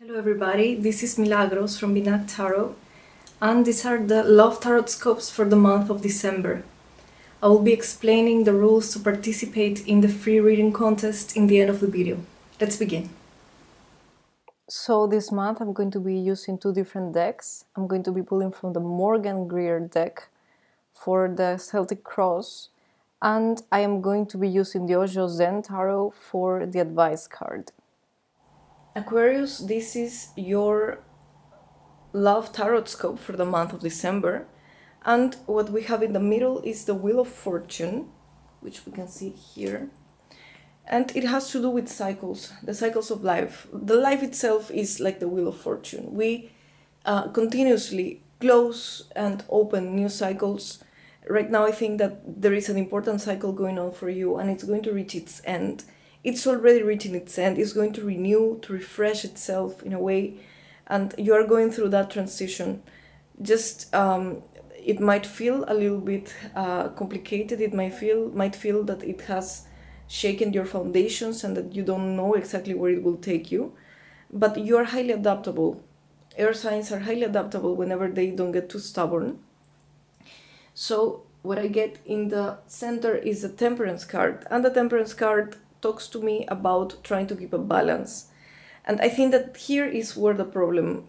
Hello everybody, this is Milagros from Binah Tarot, and these are the Love Tarot scopes for the month of December. I will be explaining the rules to participate in the free reading contest in the end of the video. Let's begin. So this month I'm going to be using two different decks. I'm going to be pulling from the Greer deck for the Celtic Cross, and I am going to be using the Osho Zen Tarot for the advice card. Aquarius, this is your Love Tarot scope for the month of December, and what we have in the middle is the Wheel of Fortune, which we can see here, and it has to do with cycles, the cycles of life. The life itself is like the Wheel of Fortune. We continuously close and open new cycles. Right now I think that there is an important cycle going on for you, and it's going to reach its end. It's already reaching its end. It's going to renew, to refresh itself in a way, and you are going through that transition. Just it might feel a little bit complicated. It might feel that it has shaken your foundations and that you don't know exactly where it will take you, but you are highly adaptable. Air signs are highly adaptable whenever they don't get too stubborn. So what I get in the center is the Temperance card, and the Temperance card talks to me about trying to keep a balance. And I think that here is where the problem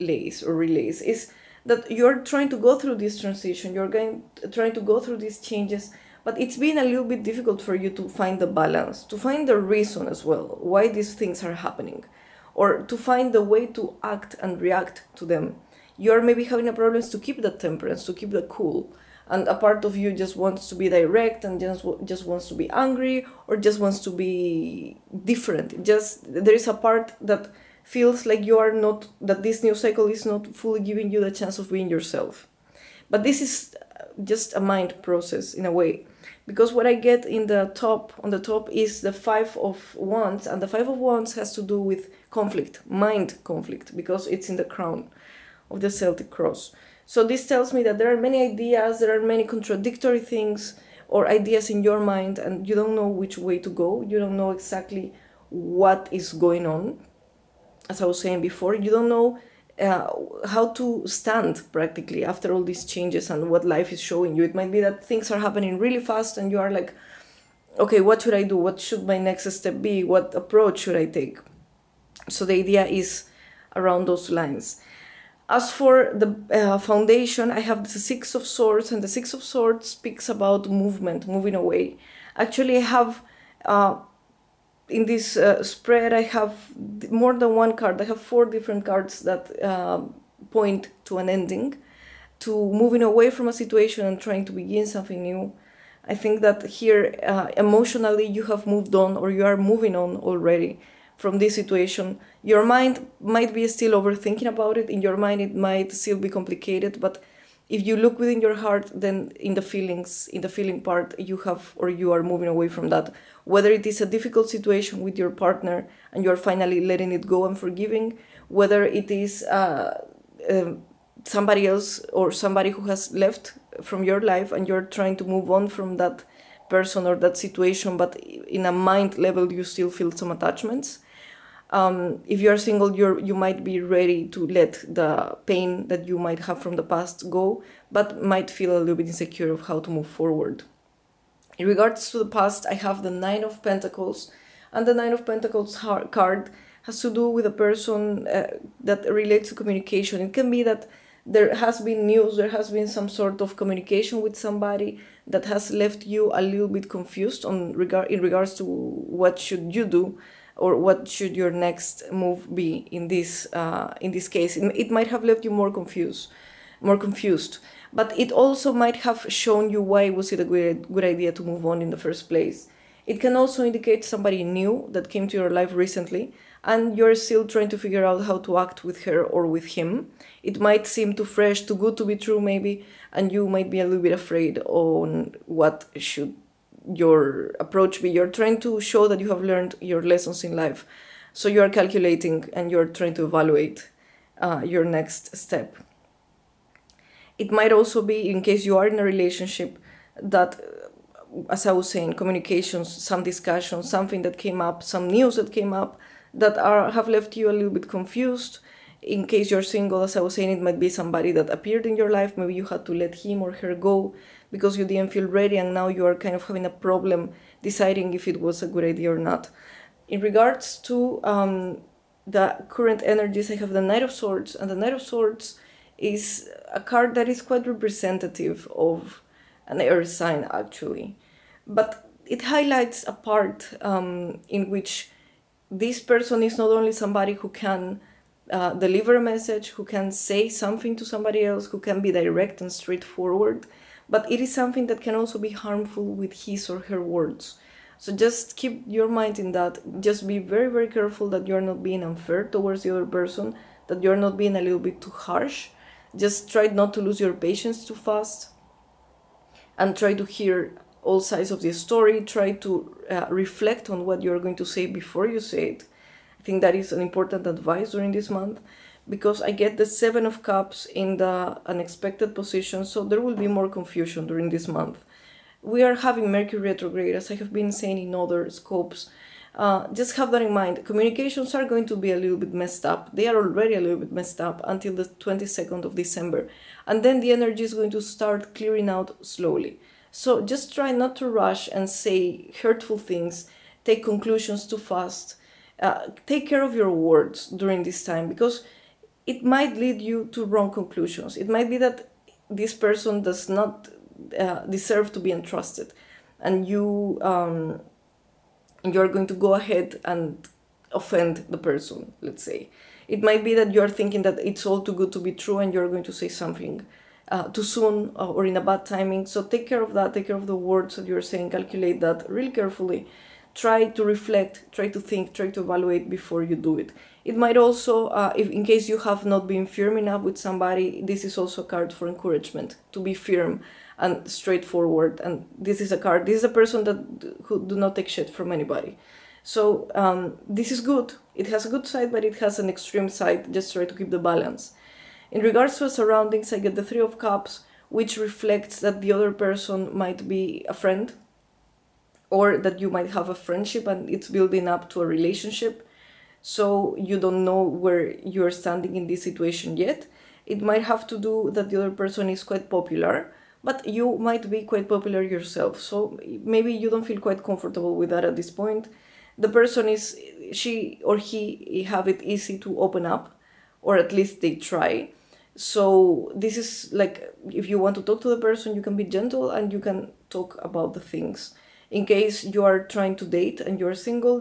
lays or relays, is that you're trying to go through this transition, trying to go through these changes, but it's been a little bit difficult for you to find the balance, to find the reason as well, why these things are happening, or to find the way to act and react to them. You're maybe having a problem to keep the temperance, to keep the cool, and a part of you just wants to be direct and just wants to be angry, or just wants to be different. Just there is a part that feels like you are not, that this new cycle is not fully giving you the chance of being yourself. But this is just a mind process in a way, because what I get in the top, on the top, is the Five of Wands, and the Five of Wands has to do with conflict, mind conflict, because it's in the crown of the Celtic Cross. So this tells me that there are many ideas, there are many contradictory things or ideas in your mind, and you don't know which way to go. You don't know exactly what is going on. As I was saying before, you don't know how to stand practically after all these changes and what life is showing you. It might be that things are happening really fast and you are like, okay, what should I do? What should my next step be? What approach should I take? So the idea is around those lines. As for the foundation, I have the Six of Swords, and the Six of Swords speaks about movement, moving away. Actually, I have, in this spread, I have more than one card. I have 4 different cards that point to an ending, to moving away from a situation and trying to begin something new. I think that here, emotionally, you have moved on, or you are moving on already from this situation. Your mind might be still overthinking about it. In your mind it might still be complicated, but if you look within your heart, then in the feelings, in the feeling part, you have, or you are moving away from that. Whether it is a difficult situation with your partner and you're finally letting it go and forgiving, whether it is somebody else or somebody who has left from your life and you're trying to move on from that person or that situation, but in a mind level you still feel some attachments. If you're single, you might be ready to let the pain that you might have from the past go, but might feel a little bit insecure of how to move forward. In regards to the past, I have the Nine of Pentacles, and the Nine of Pentacles card has to do with a person that relates to communication. It can be that there has been news, there has been some sort of communication with somebody that has left you a little bit confused in regards to what should you do, or what should your next move be in this case. It might have left you more confused, but it also might have shown you why was it a good idea to move on in the first place. It can also indicate somebody new that came to your life recently, and you're still trying to figure out how to act with her or with him. It might seem too fresh, too good to be true maybe, and you might be a little bit afraid on what should your approach be. You're trying to show that you have learned your lessons in life, so you are calculating and you're trying to evaluate your next step. It might also be, in case you are in a relationship, that as I was saying, communications, some discussion, something that came up, some news that came up that have left you a little bit confused. In case you're single, as I was saying, it might be somebody that appeared in your life. Maybe you had to let him or her go because you didn't feel ready, and now you are kind of having a problem deciding if it was a good idea or not. In regards to the current energies, I have the Knight of Swords, and the Knight of Swords is a card that is quite representative of an air sign, actually. But it highlights a part in which this person is not only somebody who can deliver a message, who can say something to somebody else, who can be direct and straightforward, but it is something that can also be harmful with his or her words. So just keep your mind in that. Just be very, very careful that you're not being unfair towards the other person, that you're not being a little bit too harsh. Just try not to lose your patience too fast, and try to hear all sides of the story. Try to reflect on what you're going to say before you say it. I think that is an important advice during this month, because I get the Seven of Cups in the unexpected position, so there will be more confusion during this month. We are having Mercury retrograde, as I have been saying in other scopes. Just have that in mind. Communications are going to be a little bit messed up. They are already a little bit messed up until the 22nd of December. And then the energy is going to start clearing out slowly. So just try not to rush and say hurtful things, take conclusions too fast. Take care of your words during this time, because it might lead you to wrong conclusions. It might be that this person does not deserve to be entrusted, and you are going to go ahead and offend the person, let's say. It might be that you're thinking that it's all too good to be true, and you're going to say something too soon or in a bad timing. So take care of that, take care of the words that you're saying, calculate that really carefully. Try to reflect, try to think, try to evaluate before you do it. It might also, if in case you have not been firm enough with somebody, this is also a card for encouragement, to be firm and straightforward. And this is a card, this is a person who do not take shit from anybody. So this is good. It has a good side, but it has an extreme side. Just try to keep the balance. In regards to surroundings, I get the Three of Cups, which reflects that the other person might be a friend, or that you might have a friendship and it's building up to a relationship. So you don't know where you're standing in this situation yet. It might have to do that the other person is quite popular, but you might be quite popular yourself. So maybe you don't feel quite comfortable with that at this point. The person is, she or he have it easy to open up, or at least they try. So this is like, if you want to talk to the person, you can be gentle and you can talk about the things. In case you are trying to date and you're single,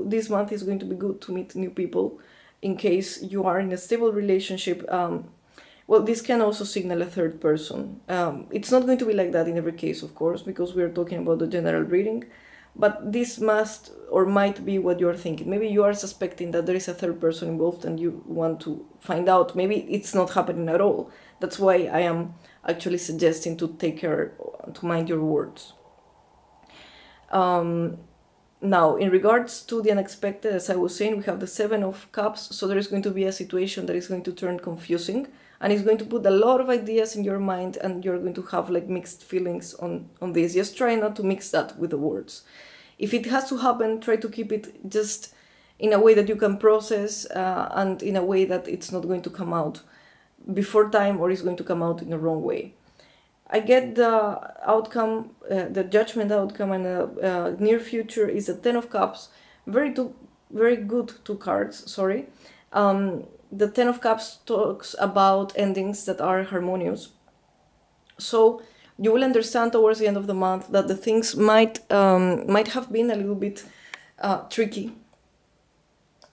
this month is going to be good to meet new people. In case you are in a stable relationship, well, this can also signal a third person. It's not going to be like that in every case, of course, because we are talking about the general reading. But this must or might be what you're thinking. Maybe you are suspecting that there is a third person involved and you want to find out. Maybe it's not happening at all. That's why I am actually suggesting to take care, to mind your words. Now, in regards to the unexpected, as I was saying, we have the Seven of Cups. So there is going to be a situation that is going to turn confusing, and it's going to put a lot of ideas in your mind, and you're going to have like mixed feelings on this. Just try not to mix that with the words. If it has to happen, try to keep it just in a way that you can process, and in a way that it's not going to come out before time, or it's going to come out in the wrong way. I get the outcome, the judgment outcome, and the near future is the Ten of Cups. Very good two cards, sorry. The Ten of Cups talks about endings that are harmonious. So you will understand towards the end of the month that the things might have been a little bit tricky.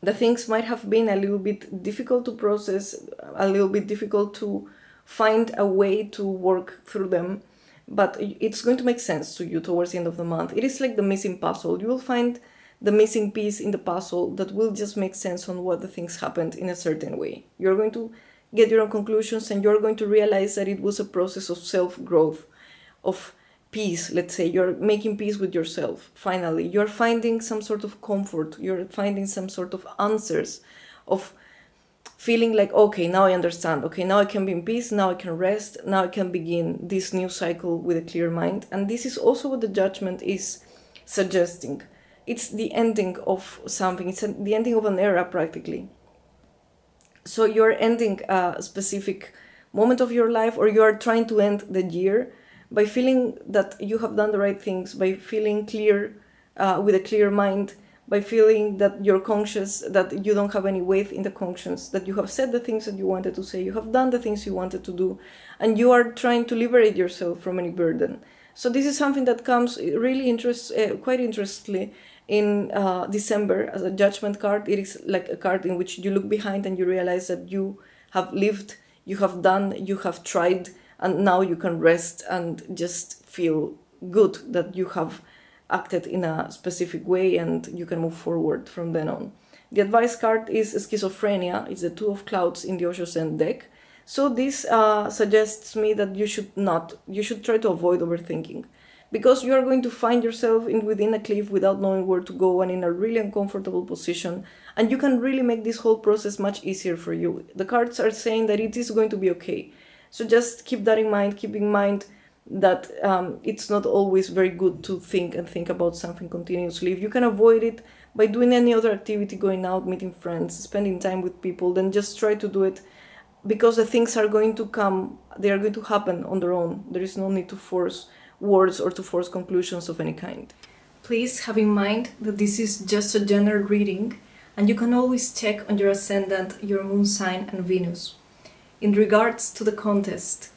The things might have been a little bit difficult to process, a little bit difficult to find a way to work through them, but it's going to make sense to you towards the end of the month. It is like the missing puzzle. You will find the missing piece in the puzzle that will just make sense on what the things happened in a certain way. You're going to get your own conclusions, and you're going to realize that it was a process of self-growth, of peace, let's say. You're making peace with yourself, finally. You're finding some sort of comfort. You're finding some sort of answers, of feeling like, okay, now I understand. Okay, now I can be in peace. Now I can rest. Now I can begin this new cycle with a clear mind. And this is also what the judgment is suggesting. it's the ending of something. It's the ending of an era, practically. So you're ending a specific moment of your life, or you are trying to end the year by feeling that you have done the right things, by feeling clear, with a clear mind, by feeling that you're conscious, that you don't have any weight in the conscience, that you have said the things that you wanted to say, you have done the things you wanted to do, and you are trying to liberate yourself from any burden. So this is something that comes really quite interestingly in December as a judgment card. It is like a card in which you look behind and you realize that you have lived, you have done, you have tried, and now you can rest and just feel good that you have acted in a specific way, and you can move forward from then on. The advice card is schizophrenia. It's the Two of Clouds in the Osho Zen deck. So this suggests me that you should try to avoid overthinking, because you are going to find yourself within a cliff without knowing where to go and in a really uncomfortable position, and you can really make this whole process much easier for you. The cards are saying that it is going to be okay. So just keep that in mind. Keep in mind that it's not always very good to think about something continuously. If you can avoid it by doing any other activity, going out, meeting friends, spending time with people, then just try to do it, because the things are going to come, they are going to happen on their own. There is no need to force words or to force conclusions of any kind. Please have in mind that this is just a general reading, and you can always check on your ascendant, your moon sign, and Venus. In regards to the contest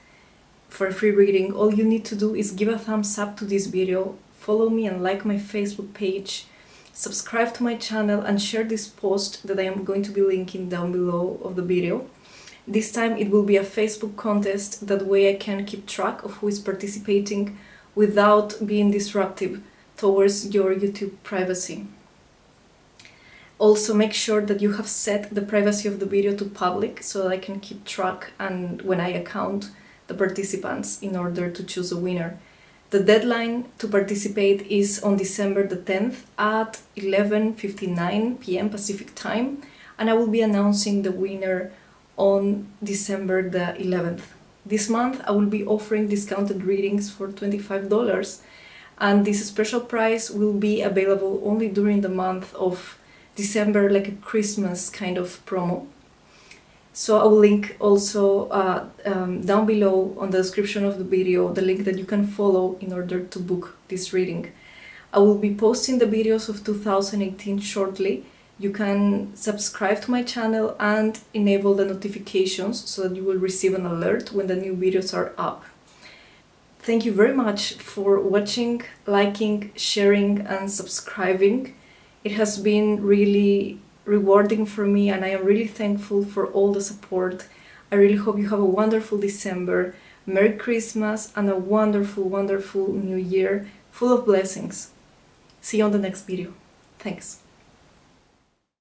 for a free reading, all you need to do is give a thumbs up to this video, follow me and like my Facebook page, subscribe to my channel, and share this post that I am going to be linking down below of the video. This time it will be a Facebook contest, that way I can keep track of who is participating without being disruptive towards your YouTube privacy. Also, make sure that you have set the privacy of the video to public, so that I can keep track and when I account the participants in order to choose a winner. The deadline to participate is on December the 10th at 11:59 p.m. Pacific time, and I will be announcing the winner on December the 11th. This month I will be offering discounted readings for $25, and this special price will be available only during the month of December, like a Christmas kind of promo. So I will link also down below on the description of the video the link that you can follow in order to book this reading. I will be posting the videos of 2018 shortly. You can subscribe to my channel and enable the notifications so that you will receive an alert when the new videos are up. Thank you very much for watching, liking, sharing and subscribing. It has been really rewarding for me, and I am really thankful for all the support. I really hope you have a wonderful December, Merry Christmas, and a wonderful, wonderful New Year full of blessings. See you on the next video. Thanks.